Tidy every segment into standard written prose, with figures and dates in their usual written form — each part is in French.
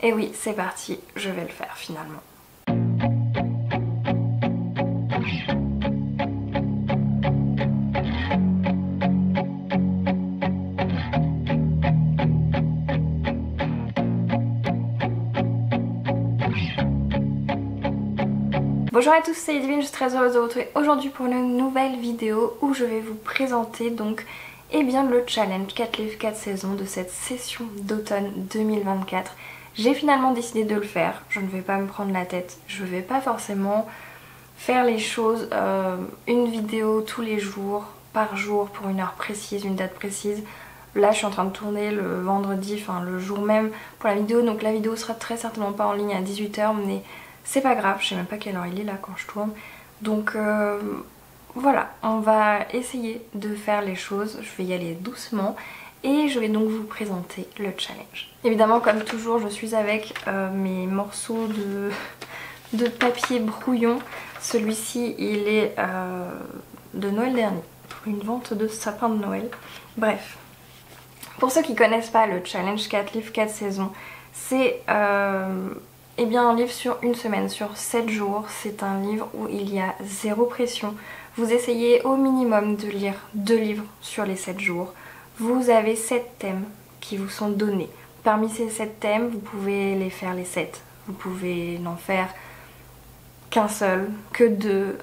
Et oui, c'est parti, je vais le faire finalement. Bonjour à tous, c'est Ludivine, je suis très heureuse de vous retrouver aujourd'hui pour une nouvelle vidéo où je vais vous présenter donc le challenge 4 livres 4 saisons de cette session d'automne 2024. J'ai finalement décidé de le faire, je ne vais pas me prendre la tête, je ne vais pas forcément faire les choses une vidéo tous les jours, par jour, pour une heure précise, une date précise. Là je suis en train de tourner le vendredi, enfin le jour même pour la vidéo, donc la vidéo sera très certainement pas en ligne à 18 h, mais c'est pas grave, je sais même pas quelle heure il est là quand je tourne. Donc voilà, on va essayer de faire les choses, je vais y aller doucement et je vais donc vous présenter le challenge. Évidemment comme toujours je suis avec mes morceaux de papier brouillon. Celui-ci il est de Noël dernier, pour une vente de sapin de Noël. Bref, pour ceux qui connaissent pas le challenge 4 livres 4 saisons, c'est un livre sur une semaine, sur 7 jours. C'est un livre où il y a zéro pression. Vous essayez au minimum de lire 2 livres sur les 7 jours. Vous avez 7 thèmes qui vous sont donnés. Parmi ces 7 thèmes, vous pouvez les faire les 7. Vous pouvez n'en faire qu'un seul, que 2.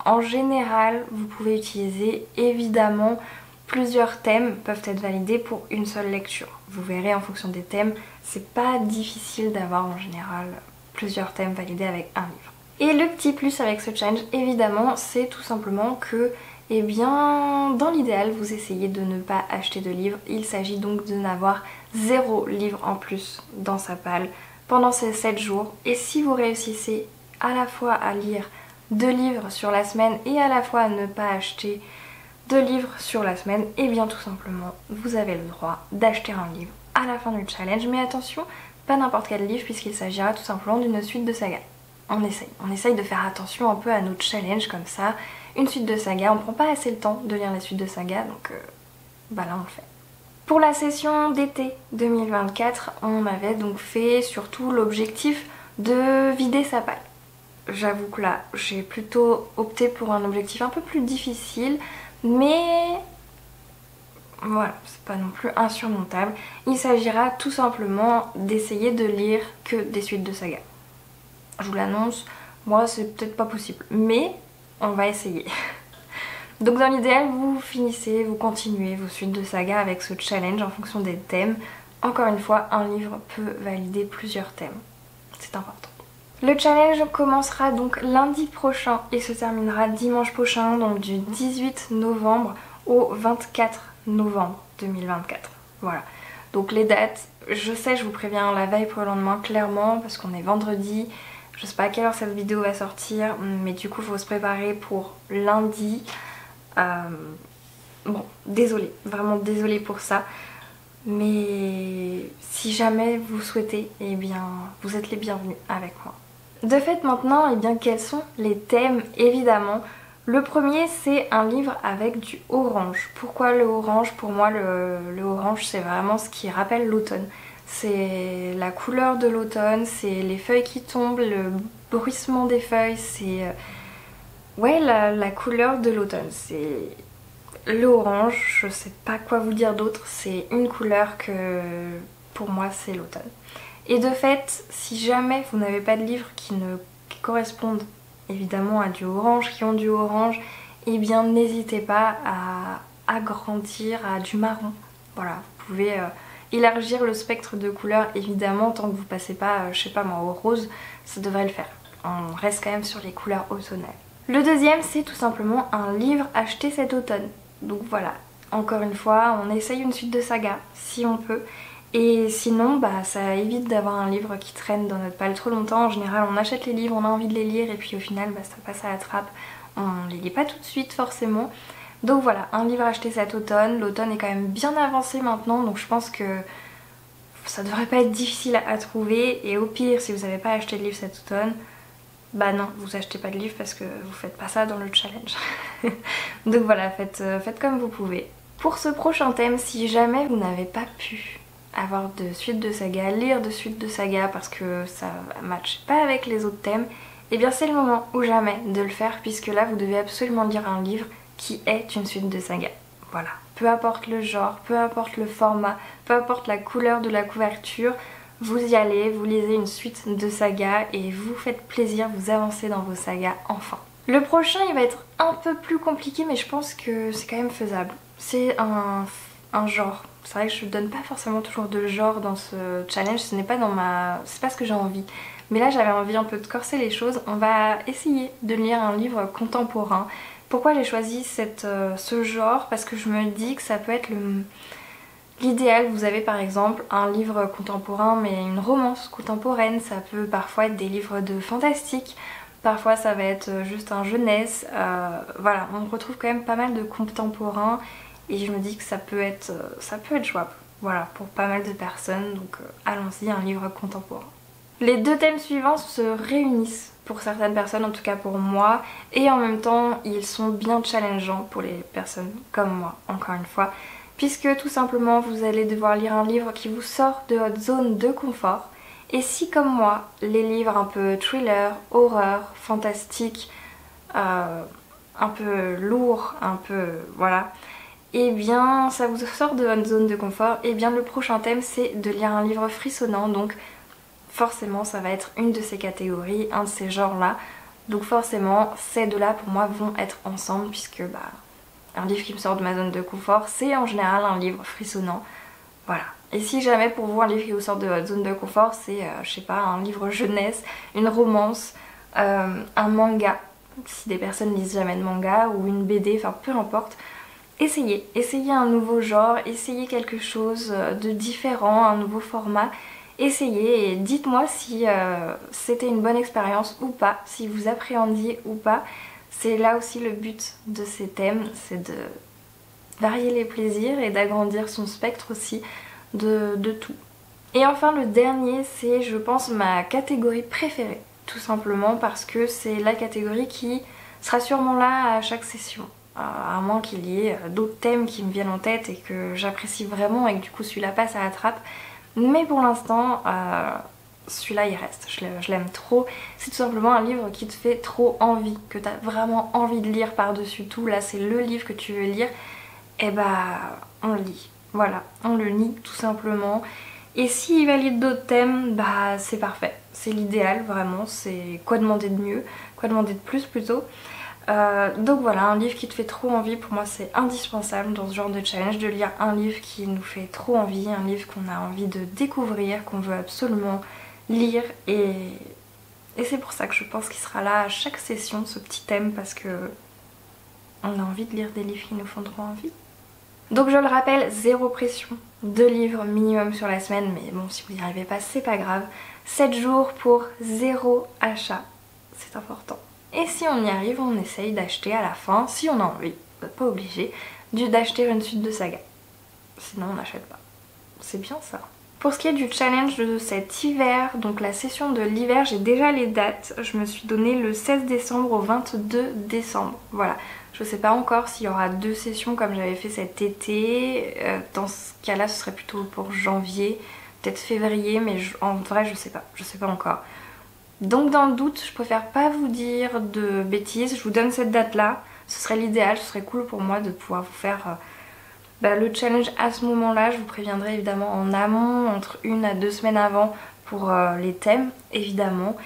En général, vous pouvez utiliser évidemment plusieurs thèmes peuvent être validés pour une seule lecture. Vous verrez en fonction des thèmes, c'est pas difficile d'avoir en général plusieurs thèmes validés avec un livre. Et le petit plus avec ce challenge évidemment c'est tout simplement que dans l'idéal vous essayez de ne pas acheter de livres. Il s'agit donc de n'avoir 0 livre en plus dans sa palle pendant ces 7 jours. Et si vous réussissez à la fois à lire 2 livres sur la semaine et à la fois à ne pas acheter 2 livres sur la semaine, et bien tout simplement vous avez le droit d'acheter un livre à la fin du challenge. Mais attention, pas n'importe quel livre puisqu'il s'agira tout simplement d'une suite de saga. On essaye de faire attention un peu à nos challenges comme ça. Une suite de saga, on prend pas assez le temps de lire la suite de saga, donc là on le fait. Pour la session d'été 2024, on avait donc fait surtout l'objectif de vider sa palle. J'avoue que là j'ai plutôt opté pour un objectif un peu plus difficile, mais voilà, c'est pas non plus insurmontable. Il s'agira tout simplement d'essayer de lire que des suites de saga. Je vous l'annonce, moi c'est peut-être pas possible, mais on va essayer. Donc dans l'idéal, vous finissez, vous continuez vos suites de saga avec ce challenge en fonction des thèmes. Encore une fois, un livre peut valider plusieurs thèmes, c'est important. Le challenge commencera donc lundi prochain et se terminera dimanche prochain, donc du 18 novembre au 24 novembre 2024. Voilà. Donc les dates, je sais, je vous préviens la veille pour le lendemain clairement parce qu'on est vendredi. Je sais pas à quelle heure cette vidéo va sortir, mais du coup il faut se préparer pour lundi. Bon, désolée, vraiment désolée pour ça. Mais si jamais vous souhaitez, vous êtes les bienvenus avec moi. De fait maintenant, quels sont les thèmes évidemment. Le premier c'est un livre avec du orange. Pourquoi le orange? Pour moi le orange c'est vraiment ce qui rappelle l'automne. C'est la couleur de l'automne, c'est les feuilles qui tombent, le bruissement des feuilles, c'est la couleur de l'automne. C'est le orange, je sais pas quoi vous dire d'autre, c'est une couleur que pour moi c'est l'automne. Et de fait, si jamais vous n'avez pas de livres qui correspondent évidemment à du orange, qui ont du orange, n'hésitez pas à agrandir à du marron. Voilà, vous pouvez élargir le spectre de couleurs évidemment tant que vous passez pas, je sais pas moi, au rose, ça devrait le faire. On reste quand même sur les couleurs automnales. Le deuxième c'est tout simplement un livre acheté cet automne. Donc voilà, encore une fois, on essaye une suite de saga si on peut. Et sinon, ça évite d'avoir un livre qui traîne dans notre palle trop longtemps. En général, on achète les livres, on a envie de les lire et puis au final, ça passe à la trappe. On les lit pas tout de suite forcément. Donc voilà, un livre acheté cet automne. L'automne est quand même bien avancé maintenant, donc je pense que ça devrait pas être difficile à trouver. Et au pire, si vous n'avez pas acheté de livre cet automne, non, vous achetez pas de livre parce que vous faites pas ça dans le challenge. Donc voilà, faites comme vous pouvez. Pour ce prochain thème, si jamais vous n'avez pas pu avoir de suite de saga, lire de suite de saga parce que ça ne matche pas avec les autres thèmes, et bien c'est le moment ou jamais de le faire, puisque là vous devez absolument lire un livre qui est une suite de saga. Voilà, peu importe le genre, peu importe le format, peu importe la couleur de la couverture, vous y allez, vous lisez une suite de sagas et vous faites plaisir, vous avancez dans vos sagas enfin. Le prochain il va être un peu plus compliqué, mais je pense que c'est quand même faisable. C'est un genre. C'est vrai que je donne pas forcément toujours de genre dans ce challenge, ce n'est pas dans ma... c'est pas ce que j'ai envie. Mais là j'avais envie un peu de corser les choses. On va essayer de lire un livre contemporain. Pourquoi j'ai choisi ce genre? Parce que je me dis que ça peut être l'idéal. Vous avez par exemple un livre contemporain mais une romance contemporaine. Ça peut parfois être des livres de fantastique. Parfois ça va être juste un jeunesse. Voilà, on retrouve quand même pas mal de contemporains. Et je me dis que ça peut être jouable, voilà, pour pas mal de personnes, donc allons-y, un livre contemporain. Les deux thèmes suivants se réunissent pour certaines personnes, en tout cas pour moi, et en même temps ils sont bien challengeants pour les personnes comme moi, encore une fois, puisque tout simplement vous allez devoir lire un livre qui vous sort de votre zone de confort. Et si comme moi, les livres un peu thriller, horreur, fantastique, un peu lourd, un peu... voilà... et bien ça vous sort de votre zone de confort, et bien le prochain thème c'est de lire un livre frissonnant, donc forcément ça va être une de ces catégories, un de ces genres là, donc forcément ces deux là pour moi vont être ensemble, puisque un livre qui me sort de ma zone de confort c'est en général un livre frissonnant, voilà. Et si jamais pour vous un livre qui vous sort de votre zone de confort c'est je sais pas, un livre jeunesse, une romance, un manga, si des personnes lisent jamais de manga, ou une BD, enfin peu importe. Essayez un nouveau genre, essayez quelque chose de différent, un nouveau format, essayez et dites-moi si c'était une bonne expérience ou pas, si vous appréhendiez ou pas. C'est là aussi le but de ces thèmes, c'est de varier les plaisirs et d'agrandir son spectre aussi de tout. Et enfin le dernier, c'est je pense ma catégorie préférée, tout simplement parce que c'est la catégorie qui sera sûrement là à chaque session. À moins qu'il y ait d'autres thèmes qui me viennent en tête et que j'apprécie vraiment et que du coup celui-là passe à la trappe. Mais pour l'instant, celui-là il reste, je l'aime trop. C'est tout simplement un livre qui te fait trop envie, que tu as vraiment envie de lire par-dessus tout. Là c'est le livre que tu veux lire, et on le lit. Voilà, on le lit tout simplement. Et s'il valide d'autres thèmes, c'est parfait. C'est l'idéal vraiment, c'est quoi demander de mieux, quoi demander de plus plutôt. Donc voilà, un livre qui te fait trop envie, pour moi c'est indispensable dans ce genre de challenge de lire un livre qui nous fait trop envie, un livre qu'on a envie de découvrir, qu'on veut absolument lire, et c'est pour ça que je pense qu'il sera là à chaque session, ce petit thème, parce que on a envie de lire des livres qui nous font trop envie. Donc je le rappelle, zéro pression, 2 livres minimum sur la semaine, mais bon si vous n'y arrivez pas c'est pas grave, 7 jours pour 0 achat, c'est important. Et si on y arrive, on essaye d'acheter à la fin, si on a envie, pas obligé, d'acheter une suite de saga. Sinon on n'achète pas. C'est bien ça. Pour ce qui est du challenge de cet hiver, donc la session de l'hiver, j'ai déjà les dates. Je me suis donné le 16 décembre au 22 décembre. Voilà. Je sais pas encore s'il y aura 2 sessions comme j'avais fait cet été. Dans ce cas-là, ce serait plutôt pour janvier, peut-être février, mais en vrai je sais pas encore. Donc dans le doute, je préfère pas vous dire de bêtises, je vous donne cette date là, ce serait l'idéal, ce serait cool pour moi de pouvoir vous faire le challenge à ce moment là. Je vous préviendrai évidemment en amont, entre 1 à 2 semaines avant pour les thèmes évidemment.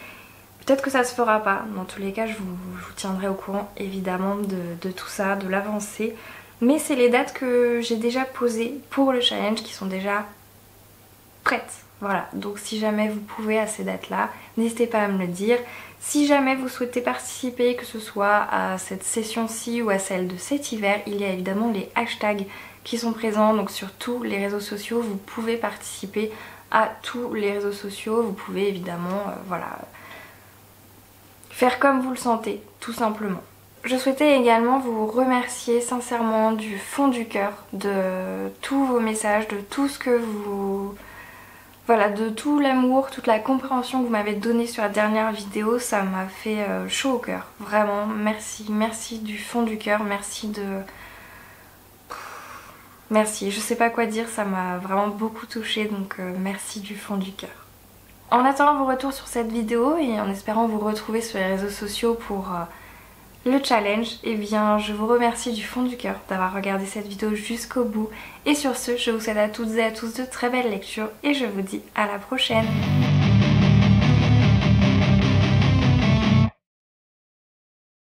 Peut-être que ça se fera pas, dans tous les cas je vous tiendrai au courant évidemment de tout ça, de l'avancée. Mais c'est les dates que j'ai déjà posées pour le challenge qui sont déjà prêtes. Voilà, donc si jamais vous pouvez à ces dates là, n'hésitez pas à me le dire. Si jamais vous souhaitez participer, que ce soit à cette session-ci ou à celle de cet hiver, il y a évidemment les hashtags qui sont présents, donc sur tous les réseaux sociaux, vous pouvez participer à tous les réseaux sociaux, vous pouvez évidemment voilà, faire comme vous le sentez, tout simplement. Je souhaitais également vous remercier sincèrement du fond du cœur de tous vos messages, de tout ce que vous... Voilà, de tout l'amour, toute la compréhension que vous m'avez donnée sur la dernière vidéo, ça m'a fait chaud au cœur. Vraiment, merci, merci du fond du cœur, merci de... Merci, je sais pas quoi dire, ça m'a vraiment beaucoup touchée, donc merci du fond du cœur. En attendant vos retours sur cette vidéo et en espérant vous retrouver sur les réseaux sociaux pour le challenge, eh bien je vous remercie du fond du cœur d'avoir regardé cette vidéo jusqu'au bout. Et sur ce, je vous souhaite à toutes et à tous de très belles lectures et je vous dis à la prochaine.